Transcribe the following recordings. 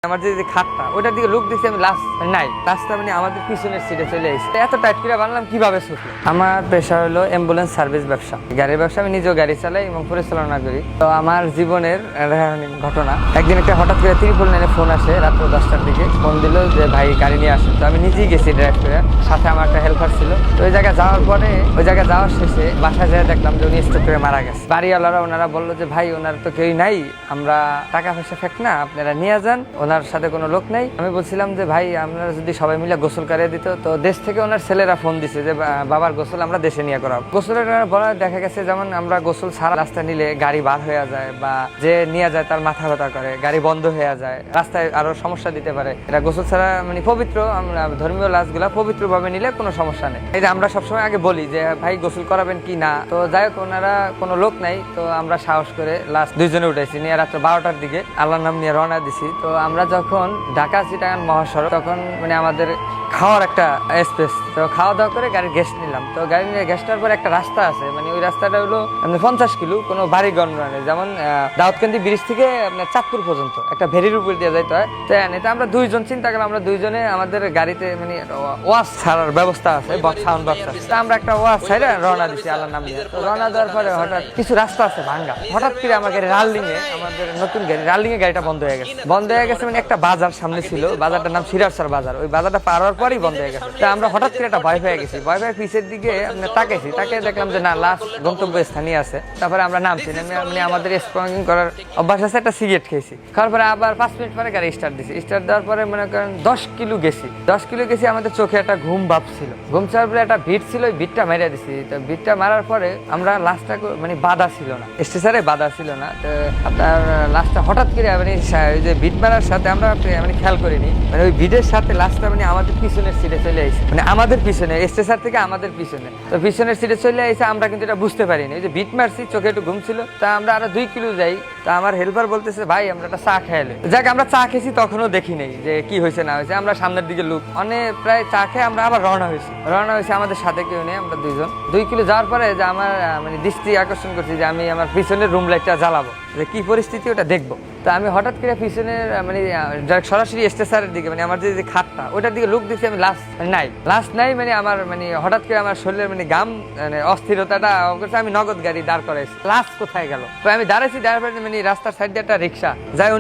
আমার যে খাটটা ওটার দিকে লুক দিচ্ছি আমি নাই লাস্টটা মানে আমাদের পিছনের সিটে চলে এসেছে। এত টাইট করে বানলাম কিভাবে ছুটলো। আমার পেশা হলো অ্যাম্বুলেন্স সার্ভিস ব্যবসা, গাড়ির ব্যবসা। আমি নিজেও গাড়ি চালাই এবং পরিচালনা করি। তো আমার জীবনের ঘটনা, একদিন একটা হঠাৎ করে 999 ফোন আসে রাত্র 10টার দিকে। ফোন দিল যে ভাই গাড়ি নিয়ে আসেন। তো আমি নিজেই গেছি ড্রাইভ করে, সাথে আমার একটা হেল্পার ছিল। তো ওই জায়গায় যাওয়ার পরে ওই জায়গায় যাওয়ার শেষে বাসায় যেয়ে দেখলাম যে উনি স্ট্রোক করে মারা গেছে। বাড়িওয়ালারা ওনারা বললো যে ভাই ওনার তো কেউই নাই, আমরা টাকা পয়সা ফেক না, আপনারা নিয়ে যান, ওনার সাথে কোনো লোক নাই। আমি বলছিলাম যে ভাই আপনারা যদি সবাই মিলে গোসল করিয়ে দিত। তো দেশ থেকে ওনার ছেলেরা ফোন দিছে যে বাবার গোসল আমরা দেশে নিয়ে করাবো। গোসলের পরে দেখা গেছে যেমন আমরা গোসল সারা রাস্তা নিলে গাড়ি বার হয়ে যায়, বা যে নিয়ে যায় তার মাথা ব্যথা করে, গাড়ি বন্ধ হয়ে যায়, রাস্তায় আরো সমস্যা দিতে পারে। এটা গোসল ছাড়া মানে পবিত্র, আমরা ধর্মীয় লাশগুলা পবিত্র ভাবে নিলে কোনো সমস্যা নেই। এই যে আমরা সবসময় আগে বলি যে ভাই গোসল করাবেন কি না। তো যাই হোক ওনারা কোনো লোক নাই, তো আমরা সাহস করে লাস্ট দুইজনে উঠেছি, নিয়ে রাত্র 12টার দিকে আল্লাহর নাম নিয়ে রওনা দিছি। তো আমরা যখন ঢাকা চিটাগাং মহাসড়ক, তখন মানে আমাদের খাওয়ার একটা স্পেস, তো খাওয়া দাওয়া করে গাড়ির গ্যাস নিলাম। তো গাড়ি নিয়ে গ্যাসটার পর একটা রাস্তা আছে, মানে ওই রাস্তাটা হলো 50 কিলো, কোনো বাড়ি গণনা, যেমন দাউদকান্দি ব্রিজ থেকে আপনার চাঁদপুর পর্যন্ত একটা ভেরির উপর দিয়ে যাইতে হয়। তো এটা আমরা দুইজন চিন্তা করলাম, আমরা দুইজনে আমাদের গাড়িতে মানে ওয়াশ ছাড়ার ব্যবস্থা আছে, সাউন্ড বক্স আছে। তো আমরা একটা ওয়াশ ছাড়া রওনা দিচ্ছি আল্লাহর নাম নিয়ে। তো রওনা দেওয়ার পরে হঠাৎ কিছু রাস্তা আছে ভাঙ্গা, হঠাৎ করে আমার গাড়ি রাল্লিংয়ে, আমাদের নতুন গাড়ি রাল্লিংয়ে গাড়িটা বন্ধ হয়ে গেছে। মানে একটা বাজার সামনে ছিল, বাজারটার নাম সিরারসার বাজার। ওই বাজারটা পার হওয়ার পরই বন্ধ হয়ে গেছে। তো আমরা হঠাৎ করে একটা ভয় পেয়ে গেছি, ভয় পেয়ে পিছের দিকে তাকাইছি, তাকে দেখলাম যে না লাস্ট গন্তব্য স্থানীয় আছে। তারপরে আমরা নামছি, মানে আমাদের স্মোকিং করার অভ্যাস আছে, একটা সিগারেট খেয়েছি। খাওয়ার পরে আবার 5 মিনিট পরে গাড়ি স্টার্ট দিছি। স্টার্ট দেওয়ার পরে মনে করেন 10 কিলো গেছি। আমাদের চোখে একটা ঘুম ভাব ছিল, ঘুম ছাড়ার পরে একটা ভিড় ছিল, ওই ভিড়টা মেরে দিছি। তো ভিড়টা মারার পরে আমরা লাস্টটা মানে বাধা ছিল না, স্টেশনে বাধা ছিল না। তো আপনার লাস্টটা হঠাৎ করে মানে ওই যে ভিড় মারার সাথে আমরা মানে খেয়াল করিনি, মানে ওই ভিড়ের সাথে লাস্টটা মানে আমাদের পিছনের সিটে চলে আসে, মানে আমাদের পিছনে স্টেশন থেকে আমাদের পিছনে। তো পিছনের সিটে চলে আসে, আমরা কিন্তু এটা বুঝতে পারিনি। ওই যে ভিট মারছি, চোখে একটু ঘুম ছিল। তা আমরা আরো 2 কিলো যাই। তা আমার হেল্পার বলতেছে ভাই আমরা একটা চা খেয়ালে যাক। আমরা চা খেয়েছি, তখনও দেখি নেই যে কি হয়েছে না হয়েছে। আমরা সামনের দিকে লুক অনেক প্রায় চা খেয়ে আমরা আবার রওনা হয়েছি। আমাদের সাথে কেউ নেই, আমরা দুইজন। 2 কিলো যাওয়ার পরে যে আমার মানে দৃষ্টি আকর্ষণ করছি যে আমি আমার পিছনের রুম লাইটটা জ্বালাবো, যে কি পরিস্থিতি ওটা দেখবো। তো আমি হঠাৎ করে পিছনের মানে সরাসরি স্টেশনের দিকে, মানে আমার যে খাটটা ওটার দিকে লুক দিচ্ছি আমি লাস্ট নাই মানে আমার মানে হঠাৎ করে আমার শরীরের মানে গাম মানে অস্থিরতাটা করছে। আমি নগদ গাড়ি দাঁড় করাইছি, লাস্ট কোথায় গেল। তো আমি দাঁড়াইছি, দাঁড়াতে মানে রাস্তার সাইডে একটা রিক্সা যাই।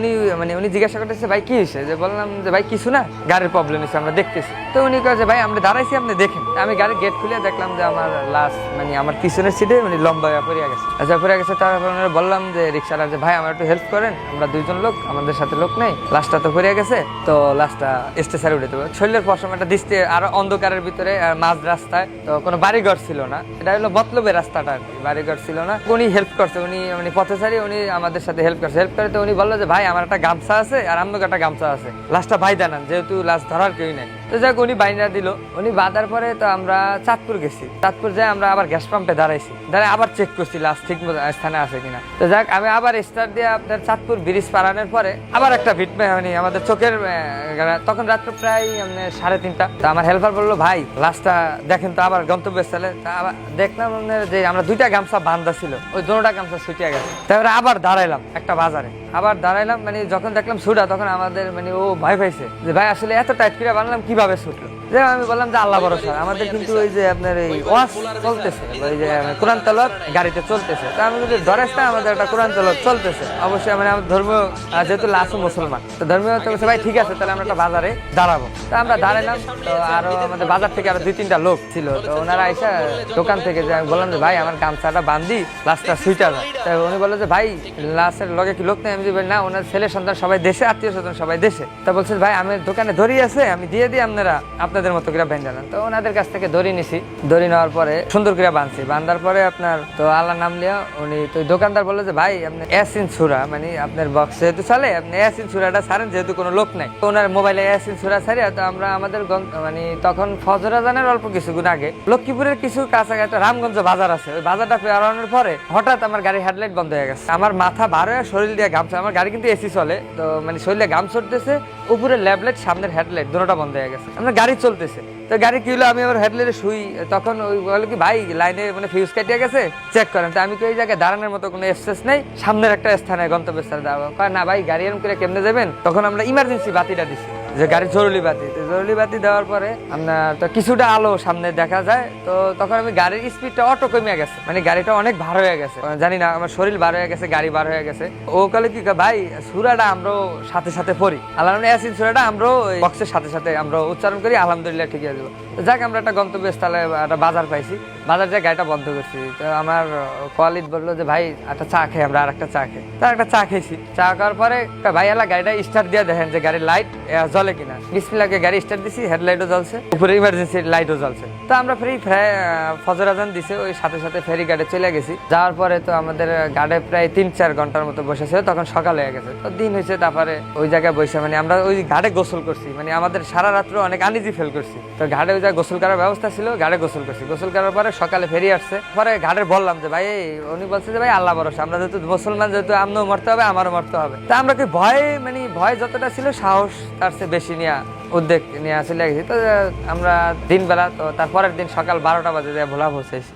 উনি জিজ্ঞাসা করতেছে ভাই কি হয়েছে। যে বললাম যে ভাই কিছু না, গাড়ির প্রবলেম হয়েছে, আমরা দেখতেছি। তো উনি কাছে ভাই আমরা দাঁড়াইছি, আপনি দেখেন। আমি গাড়ির গেট খুলে দেখলাম যে আমার লাস্ট মানে আমার পিছনের সিটে মানে লম্বা পড়ে গেছে। আচ্ছা পড়ে গেছে। তারপর বললাম যে রিক্সাটা যে ভাই আমার একটু হেল্প করেন, আমরা 2জন লোক, আমাদের সাথে লোক নেই, লাস্টটা তো পড়ে গেছে। তো লাস্টটা স্টেশনে উঠে দেবো। শরীরের পশম একটা দৃষ্টি আরো অন্ধকারের ভিতরে মাঝ রাস্তায়। তো কোনো বাড়িঘর ছিল না, এটা হলো মতলবের রাস্তাটা আর কি, বাড়িঘর ছিল না। উনি হেল্প করছে, উনি মানে পথচারী, উনি আমাদের সাথে হেল্প করে। তো উনি বললো যে ভাই আমার একটা গামছা আছে আর আপনাকে একটা গামছা আছে, লাস্টটা ভাই জানান, যেহেতু লাস্ট ধরার কেউই নাই। তো যাক উনি বাইনা দিল। উনি বাঁধার পরে তো আমরা চাঁদপুর গেছি। চাঁদপুর যাই আমরা আবার গ্যাস পাম্পে দাঁড়াইছি, আবার চেক করছি লাস্ট ঠিক স্থানে আছে কিনা। তো যাক আমি আবার স্টার্ট দিয়ে আপনার চাঁদপুর ব্রিজ পারানোর পরে আবার একটা ভিট মানে আমাদের চোখের, তখন রাত্র প্রায় 3:30। তো আমার হেল্পার বললো ভাই লাস্টটা দেখেন তো আবার গন্তব্যস্থলে। আবার দেখলাম যে আমরা 2টা গামছা বান্ধা ছিল, ওই 2টা গামছা ছুটিয়ে গেছে। তারপরে আবার দাঁড়াইলাম একটা বাজারে, মানে যখন দেখলাম ছুটা, তখন আমাদের মানে ও ভয় পাইছে যে ভাই আসলে এত টাইট করে বানলাম কিভাবে ছুটলো। যে আমি বললাম যে আল্লাহ ভরসা, আমাদের কিন্তু ওই যে আপনার এই ওয়াজ চলতেছে, ওই যে কোরআন তেলাওয়াত গাড়িতে চলতেছে। তো আমি যদি ধরেছ না আমাদের একটা কোরআন তেলাওয়াত চলতেছে, অবশ্যই মানে আমাদের ধর্মীয় যেহেতু লাসু মুসলমান, তো ধর্মীয় তো ভাই ঠিক আছে তাহলে আমরা একটা বাজারে দাঁড়াবো। তো আমরা দাঁড়ালাম। তো আরো আমাদের বাজার থেকে আরো 2-3টা লোক ছিল। তো ওনারা এসে দোকান থেকে যে আমি বললাম যে ভাই আমার গামছাটা বান্ধি, লাস্টটা সুইটা যায়। তো উনি বললো যে ভাই লাস্টের লগে কি লোক নেই। আমি বলি না, ওনার ছেলে সন্তান সবাই দেশে, আত্মীয় স্বজন সবাই দেশে। তা বলছেন ভাই আমি দোকানে ধরি আছে, আমি দিয়ে দিই, আপনাদের মতো করে বেঁধে নেন। তো ওনাদের কাছ থেকে দড়ি নিছি, দড়ি নেওয়ার পরে সুন্দর করে বাঁধছি। বাঁধার পরে আপনার তো আল্লাহ নাম লিয়া উনি তো দোকানদার বললো যে ভাই আপনি ইয়াসিন সূরা মানে আপনার বক্স যেহেতু চলে, আপনি ইয়াসিন সূরাটা ছাড়েন, যেহেতু কোনো লোক নাই। তো ওনার মোবাইলে ইয়াসিন সূরা ছাড়িয়া তো আমরা আমাদের মানে তখন ফজর আজানের অল্প কিছুক্ষণ আগে লক্ষ্মীপুরের কিছু কাছাকাছি রামগঞ্জ বাজার আছে, ওই বাজারটা পেরানোর পরে হঠাৎ আমার গাড়ির হেডলাইট বন্ধ হয়ে গেছে। আমার মাথা বার হয়ে শরীর দিয়ে গামছা, আমার গাড়ি কিন্তু এসি চলে, তো মানে শরীরে গাম ছড়তেছে, উপরে ল্যাবলাইট সামনের হেডলাইট দুটোটা বন্ধ হয়ে গেছে। গেছে, আমরা গাড়ি চলতেছে, তো গাড়ি কি হলো, আমি আবার হেডলাইটে শুই, তখন ওই বলে কি ভাই লাইনে মানে ফিউজ কাটিয়ে গেছে চেক করেন, তো আমি কি ওই জায়গায় দাঁড়ানোর মতো কোনো স্পেস নেই, সামনের একটা স্থানে গন্তব্যস্থলে দাঁড়াবো, না ভাই গাড়ি এরকম করে কেমনে যাবেন, তখন আমরা ইমার্জেন্সি বাতিটা দিছি, যে গাড়ি জরুরি বাতি, তো জরুরি বাতি দেওয়ার পরে আমরা তো কিছুটা আলো সামনে দেখা যায়, তো তখন আমি গাড়ির স্পিডটা অটো কমে গেছে, মানে গাড়িটা অনেক ভার হয়ে গেছে, জানি না আমার শরীর বার হয়ে গেছে, গাড়ি বার হয়ে গেছে। ও কালে কি ভাই সুরাটা আমরাও সাথে সাথে পড়ি, আলহামদুলিল্লাহ ইয়াসিন সুরাটা আমরাও বক্সের সাথে সাথে আমরা উচ্চারণ করি, আলহামদুলিল্লাহ ঠিক আছে। যাক আমরা একটা গন্তব্যস্থলে একটা বাজার পাইছি, বাজার যায় গাড়িটা বন্ধ করছি, তো আমার কলিগ বললো যে ভাই একটা চা খাই, আমরা আর একটা চা খাই, তো একটা চা খেয়েছি, চা খাওয়ার পরে ভাই এলা গাড়িটা স্টার্ট দিয়ে দেখেন যে গাড়ির লাইট জ্বলে কিনা, বিসমিল্লাহকে গাড়ি স্টার্ট দিছি, হেডলাইটও জ্বলছে, উপরে ইমার্জেন্সি লাইটও জ্বলছে, তো আমরা ফজর আজান দিছে, ওই সাথে সাথে ফেরি গাড়ি চলে গেছি। যাওয়ার পরে তো আমাদের গাড়ি প্রায় 3-4 ঘন্টার মতো বসেছিল, তখন সকাল হয়ে গেছে, তো দিন হয়েছে, তারপরে ওই জায়গায় বসে মানে আমরা ওই ঘাটে গোসল করছি, মানে আমাদের সারা রাত্র অনেক আনিজি ফেল করছি, তো ঘাটে ওই জায়গায় গোসল করার ব্যবস্থা ছিল, ঘাটে গোসল করছি, গোসল করার পরে সকালে ফেরি আসছে, পরে ঘাটে বললাম যে ভাই, উনি বলছে যে ভাই আল্লাহ ভরসা, আমরা যেহেতু মুসলমান, যেহেতু আমরাও মরতে হবে, আমারও মরতে হবে, তা আমরা কি ভয় যতটা ছিল সাহস তার চেয়ে বেশি নিয়ে উদ্যোগ নিয়ে চলে গেছি। তো আমরা দিনবেলা, তো তারপরের দিন সকাল 12টা বাজে ভোলা পৌঁছেছি।